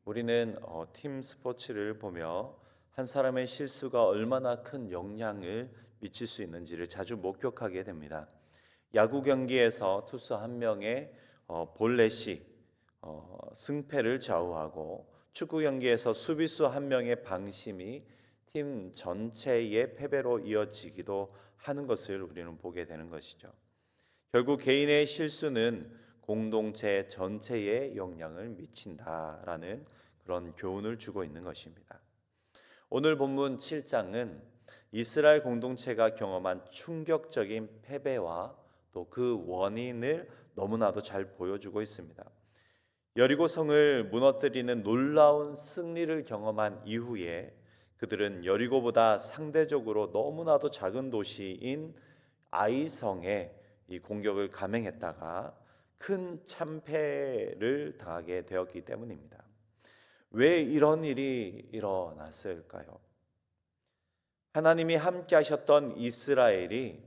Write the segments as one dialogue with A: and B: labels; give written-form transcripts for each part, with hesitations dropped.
A: 우리는 팀 스포츠를 보며 한 사람의 실수가 얼마나 큰 영향을 미칠 수 있는지를 자주 목격하게 됩니다. 야구 경기에서 투수 한 명의 볼넷이 승패를 좌우하고, 축구 경기에서 수비수 한 명의 방심이 팀 전체의 패배로 이어지기도 하는 것을 우리는 보게 되는 것이죠. 결국 개인의 실수는 공동체 전체에 영향을 미친다라는 그런 교훈을 주고 있는 것입니다. 오늘 본문 7장은 이스라엘 공동체가 경험한 충격적인 패배와 또 그 원인을 너무나도 잘 보여주고 있습니다. 여리고 성을 무너뜨리는 놀라운 승리를 경험한 이후에 그들은 여리고보다 상대적으로 너무나도 작은 도시인 아이성에 이 공격을 감행했다가 큰 참패를 당하게 되었기 때문입니다. 왜 이런 일이 일어났을까요? 하나님이 함께 하셨던 이스라엘이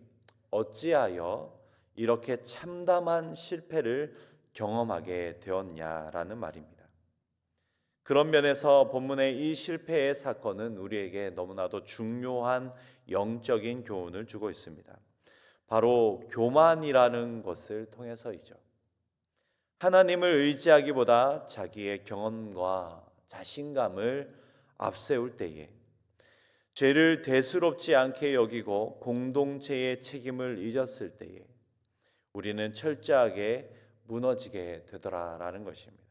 A: 어찌하여 이렇게 참담한 실패를 경험하게 되었냐라는 말입니다. 그런 면에서 본문의 이 실패의 사건은 우리에게 너무나도 중요한 영적인 교훈을 주고 있습니다. 바로 교만이라는 것을 통해서이죠. 하나님을 의지하기보다 자기의 경험과 자신감을 앞세울 때에, 죄를 대수롭지 않게 여기고 공동체의 책임을 잊었을 때에 우리는 철저하게 무너지게 되더라라는 것입니다.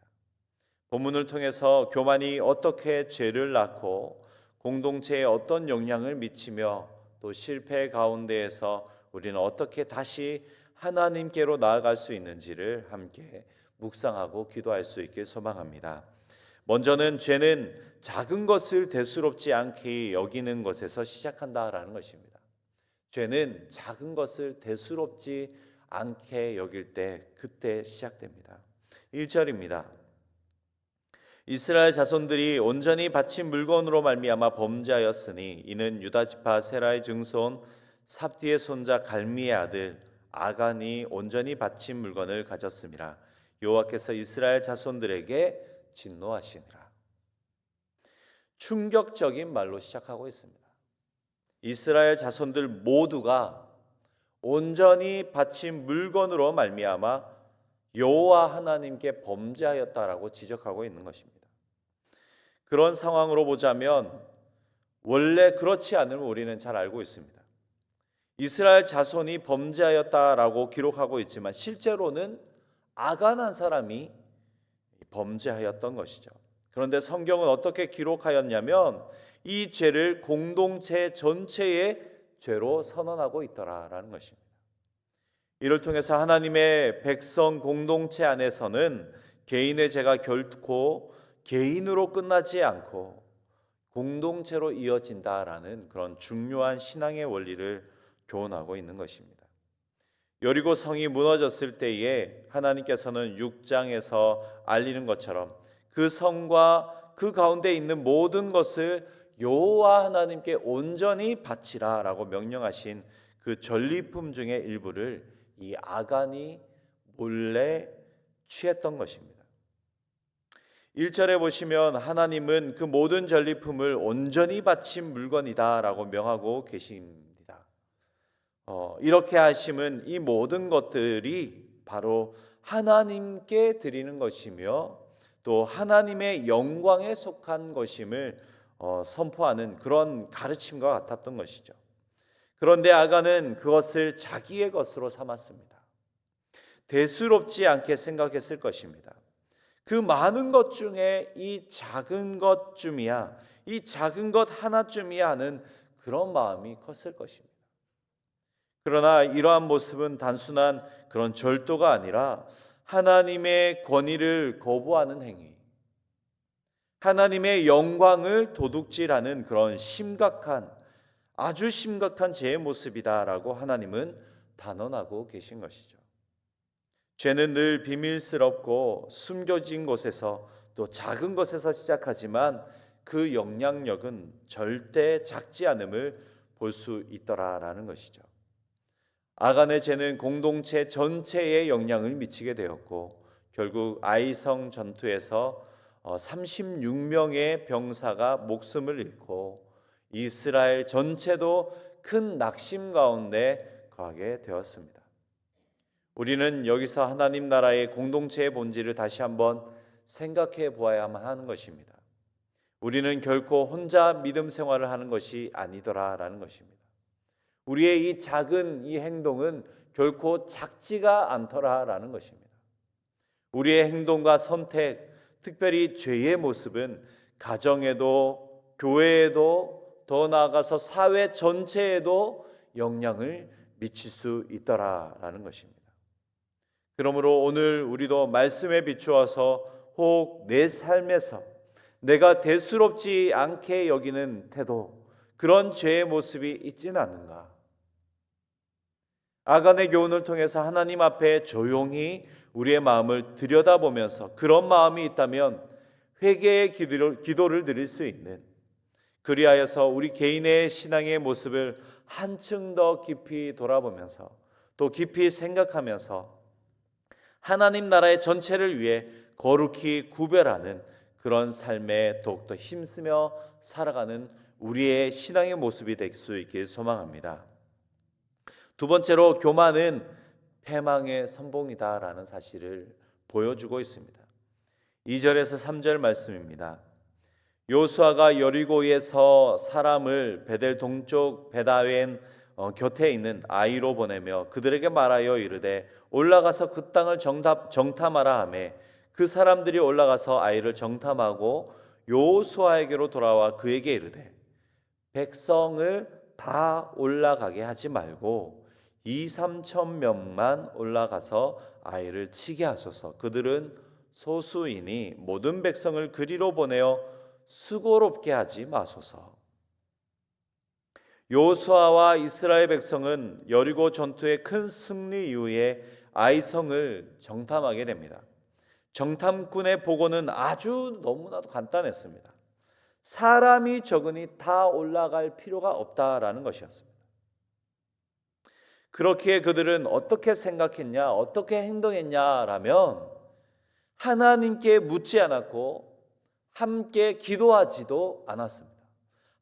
A: 본문을 통해서 교만이 어떻게 죄를 낳고 공동체에 어떤 영향을 미치며 또 실패 가운데에서 우리는 어떻게 다시 하나님께로 나아갈 수 있는지를 함께 묵상하고 기도할 수 있길 소망합니다. 먼저는 죄는 작은 것을 대수롭지 않게 여기는 것에서 시작한다라는 것입니다. 죄는 작은 것을 대수롭지 않게 여길 때 그때 시작됩니다. 1절입니다. 이스라엘 자손들이 온전히 바친 물건으로 말미암아 범죄하였으니 이는 유다 지파 세라의 증손 삽디의 손자 갈미의 아들 아간이 온전히 바친 물건을 가졌음이라. 여호와께서 이스라엘 자손들에게 진노하시니라. 충격적인 말로 시작하고 있습니다. 이스라엘 자손들 모두가 온전히 바친 물건으로 말미암아 여호와 하나님께 범죄하였다라고 지적하고 있는 것입니다. 그런 상황으로 보자면 원래 그렇지 않음을 우리는 잘 알고 있습니다. 이스라엘 자손이 범죄하였다라고 기록하고 있지만 실제로는 아간한 사람이 범죄하였던 것이죠. 그런데 성경은 어떻게 기록하였냐면 이 죄를 공동체 전체의 죄로 선언하고 있더라라는 것입니다. 이를 통해서 하나님의 백성 공동체 안에서는 개인의 죄가 결코 개인으로 끝나지 않고 공동체로 이어진다라는 그런 중요한 신앙의 원리를 교훈하고 있는 것입니다. 여리고 성이 무너졌을 때에 하나님께서는 6장에서 알리는 것처럼 그 성과 그 가운데 있는 모든 것을 여호와 하나님께 온전히 바치라라고 명령하신 그 전리품 중의 일부를 이 아간이 몰래 취했던 것입니다. 1절에 보시면 하나님은 그 모든 전리품을 온전히 바친 물건이다라고 명하고 계십니다. 이렇게 하심은 이 모든 것들이 바로 하나님께 드리는 것이며 또 하나님의 영광에 속한 것임을 선포하는 그런 가르침과 같았던 것이죠. 그런데 아간은 그것을 자기의 것으로 삼았습니다. 대수롭지 않게 생각했을 것입니다. 그 많은 것 중에 이 작은 것쯤이야, 이 작은 것 하나쯤이야 하는 그런 마음이 컸을 것입니다. 그러나 이러한 모습은 단순한 그런 절도가 아니라 하나님의 권위를 거부하는 행위, 하나님의 영광을 도둑질하는 그런 아주 심각한 죄의 모습이다라고 하나님은 단언하고 계신 것이죠. 죄는 늘 비밀스럽고 숨겨진 곳에서 또 작은 것에서 시작하지만 그 영향력은 절대 작지 않음을 볼 수 있더라라는 것이죠. 아간의 죄는 공동체 전체에 영향을 미치게 되었고 결국 아이성 전투에서 36명의 병사가 목숨을 잃고 이스라엘 전체도 큰 낙심 가운데 거하게 되었습니다. 우리는 여기서 하나님 나라의 공동체의 본질을 다시 한번 생각해 보아야만 하는 것입니다. 우리는 결코 혼자 믿음 생활을 하는 것이 아니더라라는 것입니다. 우리의 이 작은 이 행동은 결코 작지가 않더라라는 것입니다. 우리의 행동과 선택, 특별히 죄의 모습은 가정에도 교회에도 더 나아가서 사회 전체에도 영향을 미칠 수 있더라라는 것입니다. 그러므로 오늘 우리도 말씀에 비추어서 혹 내 삶에서 내가 대수롭지 않게 여기는 태도, 그런 죄의 모습이 있지는 않는가? 아간의 교훈을 통해서 하나님 앞에 조용히 우리의 마음을 들여다보면서 그런 마음이 있다면 회개의 기도를 드릴 수 있는, 그리하여서 우리 개인의 신앙의 모습을 한층 더 깊이 돌아보면서 또 깊이 생각하면서 하나님 나라의 전체를 위해 거룩히 구별하는 그런 삶에 더욱더 힘쓰며 살아가는 우리의 신앙의 모습이 될 수 있길 소망합니다. 두 번째로, 교만은 패망의 선봉이다라는 사실을 보여주고 있습니다. 2절에서 3절 말씀입니다. 요수아가 여리고에서 사람을 베델 동쪽 베다웬 곁에 있는 아이로 보내며 그들에게 말하여 이르되 올라가서 그 땅을 정탐하라 하매 그 사람들이 올라가서 아이를 정탐하고 요수아에게로 돌아와 그에게 이르되 백성을 다 올라가게 하지 말고 2-3천 명만 올라가서 아이를 치게 하소서. 그들은 소수이니 모든 백성을 그리로 보내어 수고롭게 하지 마소서. 요수아와 이스라엘 백성은 여리고 전투의 큰 승리 이후에 아이성을 정탐하게 됩니다. 정탐꾼의 보고는 아주 너무나도 간단했습니다. 사람이 적으니 다 올라갈 필요가 없다라는 것이었습니다. 그렇기에 그들은 어떻게 생각했냐, 어떻게 행동했냐라면 하나님께 묻지 않았고 함께 기도하지도 않았습니다.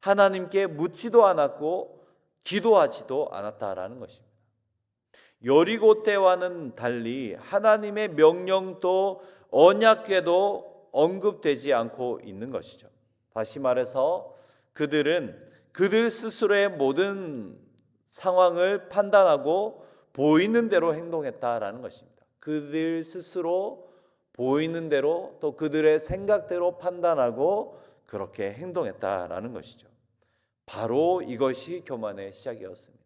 A: 하나님께 묻지도 않았고 기도하지도 않았다라는 것입니다. 여리고 때와는 달리 하나님의 명령도 언약궤도 언급되지 않고 있는 것이죠. 다시 말해서 그들은 그들 스스로의 모든 상황을 판단하고 보이는 대로 행동했다라는 것입니다. 그들 스스로 보이는 대로 또 그들의 생각대로 판단하고 그렇게 행동했다라는 것이죠. 바로 이것이 교만의 시작이었습니다.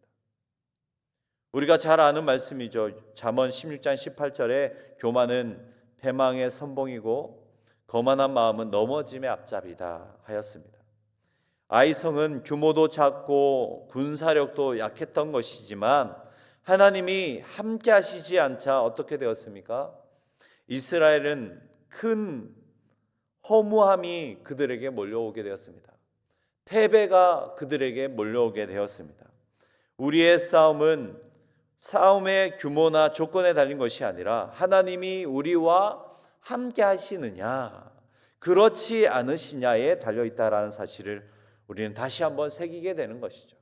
A: 우리가 잘 아는 말씀이죠. 잠언 16장 18절에 교만은 패망의 선봉이고 거만한 마음은 넘어짐의 앞잡이다 하였습니다. 아이성은 규모도 작고 군사력도 약했던 것이지만 하나님이 함께 하시지 않자 어떻게 되었습니까? 이스라엘은 큰 허무함이 그들에게 몰려오게 되었습니다. 패배가 그들에게 몰려오게 되었습니다. 우리의 싸움은 싸움의 규모나 조건에 달린 것이 아니라 하나님이 우리와 함께 하시느냐 그렇지 않으시냐에 달려있다라는 사실을 우리는 다시 한번 새기게 되는 것이죠.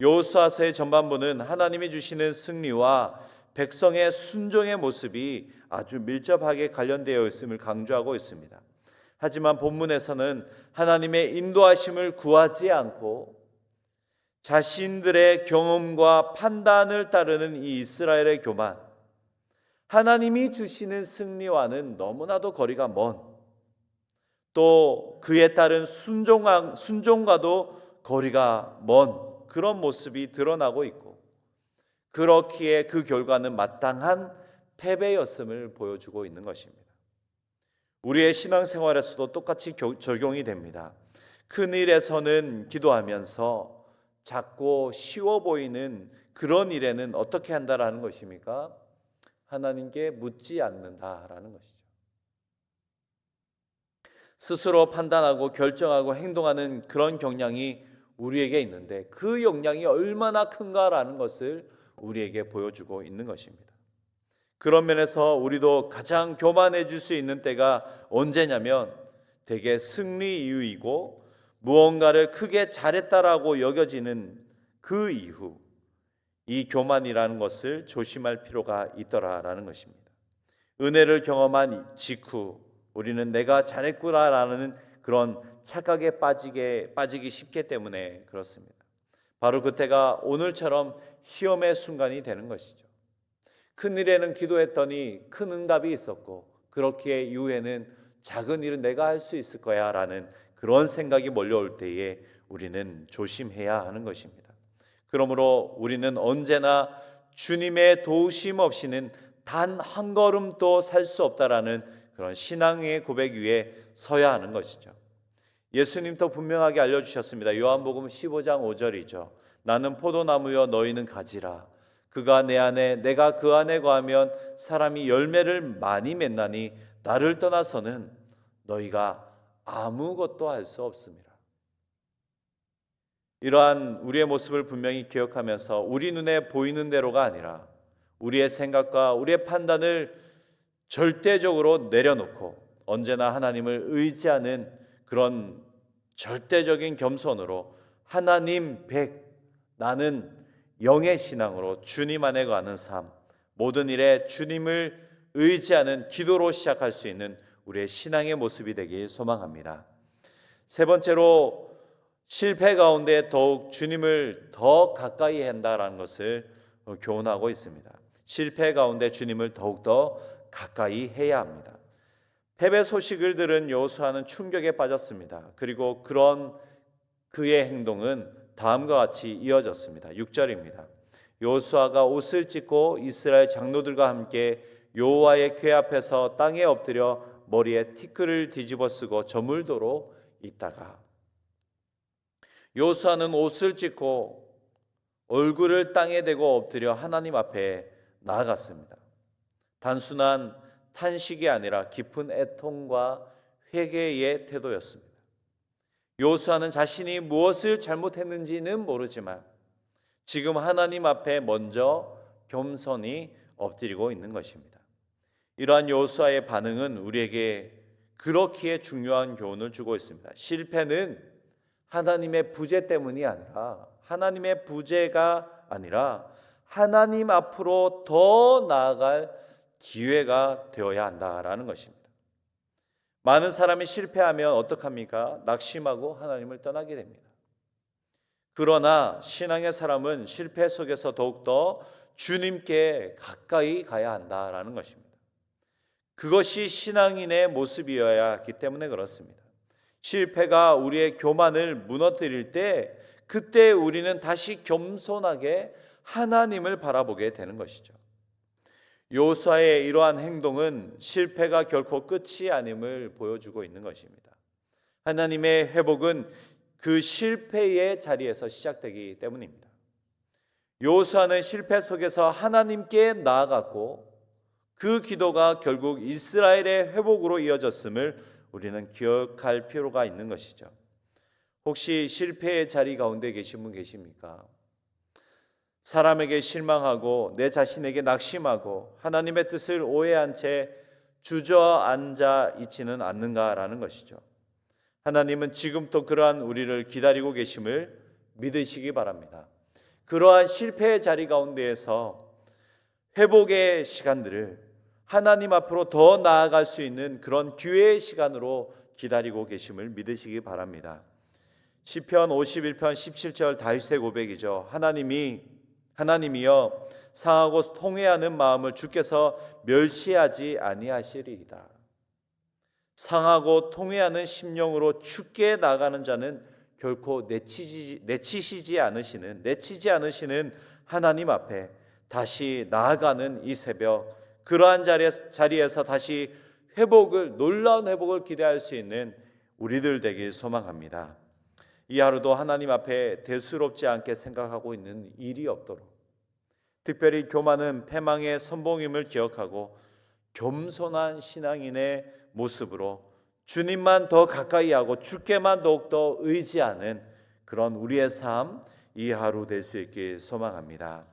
A: 여호수아서의 전반부는 하나님이 주시는 승리와 백성의 순종의 모습이 아주 밀접하게 관련되어 있음을 강조하고 있습니다. 하지만 본문에서는 하나님의 인도하심을 구하지 않고 자신들의 경험과 판단을 따르는 이 이스라엘의 교만, 하나님이 주시는 승리와는 너무나도 거리가 먼, 또 그에 따른 순종과도 거리가 먼 그런 모습이 드러나고 있고, 그렇기에 그 결과는 마땅한 패배였음을 보여주고 있는 것입니다. 우리의 신앙생활에서도 똑같이 적용이 됩니다. 큰 일에서는 기도하면서 작고 쉬워 보이는 그런 일에는 어떻게 한다라는 것입니까? 하나님께 묻지 않는다라는 것이죠. 스스로 판단하고 결정하고 행동하는 그런 경향이 우리에게 있는데 그 역량이 얼마나 큰가라는 것을 우리에게 보여주고 있는 것입니다. 그런 면에서 우리도 가장 교만해질 수 있는 때가 언제냐면 대개 승리 이후이고 무언가를 크게 잘했다라고 여겨지는 그 이후 이 교만이라는 것을 조심할 필요가 있더라라는 것입니다. 은혜를 경험한 직후 우리는 내가 잘했구나라는 그런 착각에 빠지기 쉽기 때문에 그렇습니다. 바로 그때가 오늘처럼 시험의 순간이 되는 것이죠. 큰 일에는 기도했더니 큰 응답이 있었고 그렇기에 이후에는 작은 일은 내가 할 수 있을 거야 라는 그런 생각이 몰려올 때에 우리는 조심해야 하는 것입니다. 그러므로 우리는 언제나 주님의 도우심 없이는 단 한 걸음도 살 수 없다라는 그런 신앙의 고백 위에 서야 하는 것이죠. 예수님도 분명하게 알려주셨습니다. 요한복음 15장 5절이죠. 나는 포도나무여 너희는 가지라. 그가 내 안에 내가 그 안에 거하면 사람이 열매를 많이 맺나니 나를 떠나서는 너희가 아무것도 할 수 없습니다. 이러한 우리의 모습을 분명히 기억하면서 우리 눈에 보이는 대로가 아니라 우리의 생각과 우리의 판단을 절대적으로 내려놓고 언제나 하나님을 의지하는 그런 절대적인 겸손으로 하나님 백 나는 영의 신앙으로 주님 안에 거하는 삶, 모든 일에 주님을 의지하는 기도로 시작할 수 있는 우리의 신앙의 모습이 되길 소망합니다. 세 번째로 실패 가운데 더욱 주님을 더 가까이 한다라는 것을 교훈하고 있습니다. 실패 가운데 주님을 더욱더 가까이 해야 합니다. 패배 소식을 들은 여호수아는 충격에 빠졌습니다. 그리고 그런 그의 행동은 다음과 같이 이어졌습니다. 6절입니다. 여호수아가 옷을 찢고 이스라엘 장로들과 함께 여호와의 궤 앞에서 땅에 엎드려 머리에 티끌을 뒤집어 쓰고 저물도록 있다가 여호수아는 옷을 찢고 얼굴을 땅에 대고 엎드려 하나님 앞에 나아갔습니다. 단순한 탄식이 아니라 깊은 애통과 회개의 태도였습니다. 여호수아는 자신이 무엇을 잘못했는지는 모르지만 지금 하나님 앞에 먼저 겸손히 엎드리고 있는 것입니다. 이러한 여호수아의 반응은 우리에게 그렇기에 중요한 교훈을 주고 있습니다. 실패는 하나님의 부재 때문이 아니라 하나님의 부재가 아니라 하나님 앞으로 더 나아갈 기회가 되어야 한다라는 것입니다. 많은 사람이 실패하면 어떡합니까? 낙심하고 하나님을 떠나게 됩니다. 그러나 신앙의 사람은 실패 속에서 더욱더 주님께 가까이 가야 한다라는 것입니다. 그것이 신앙인의 모습이어야 하기 때문에 그렇습니다. 실패가 우리의 교만을 무너뜨릴 때 그때 우리는 다시 겸손하게 하나님을 바라보게 되는 것이죠. 여호수아의 이러한 행동은 실패가 결코 끝이 아님을 보여주고 있는 것입니다. 하나님의 회복은 그 실패의 자리에서 시작되기 때문입니다. 여호수아는 실패 속에서 하나님께 나아갔고 그 기도가 결국 이스라엘의 회복으로 이어졌음을 우리는 기억할 필요가 있는 것이죠. 혹시 실패의 자리 가운데 계신 분 계십니까? 사람에게 실망하고 내 자신에게 낙심하고 하나님의 뜻을 오해한 채 주저앉아 있지는 않는가라는 것이죠. 하나님은 지금도 그러한 우리를 기다리고 계심을 믿으시기 바랍니다. 그러한 실패의 자리 가운데에서 회복의 시간들을 하나님 앞으로 더 나아갈 수 있는 그런 기회의 시간으로 기다리고 계심을 믿으시기 바랍니다. 시편 51편 17절 다윗의 고백이죠. 하나님이여 상하고 통회하는 마음을 주께서 멸시하지 아니하시리이다. 상하고 통회하는 심령으로 주께 나가는 자는 결코 내치지 않으시는 하나님 앞에 다시 나아가는 이 새벽, 그러한 자리에서 다시 놀라운 회복을 기대할 수 있는 우리들 되길 소망합니다. 이 하루도 하나님 앞에 대수롭지 않게 생각하고 있는 일이 없도록, 특별히 교만은 패망의 선봉임을 기억하고 겸손한 신앙인의 모습으로 주님만 더 가까이 하고 주께만 더욱더 의지하는 그런 우리의 삶, 이 하루 될 수 있길 소망합니다.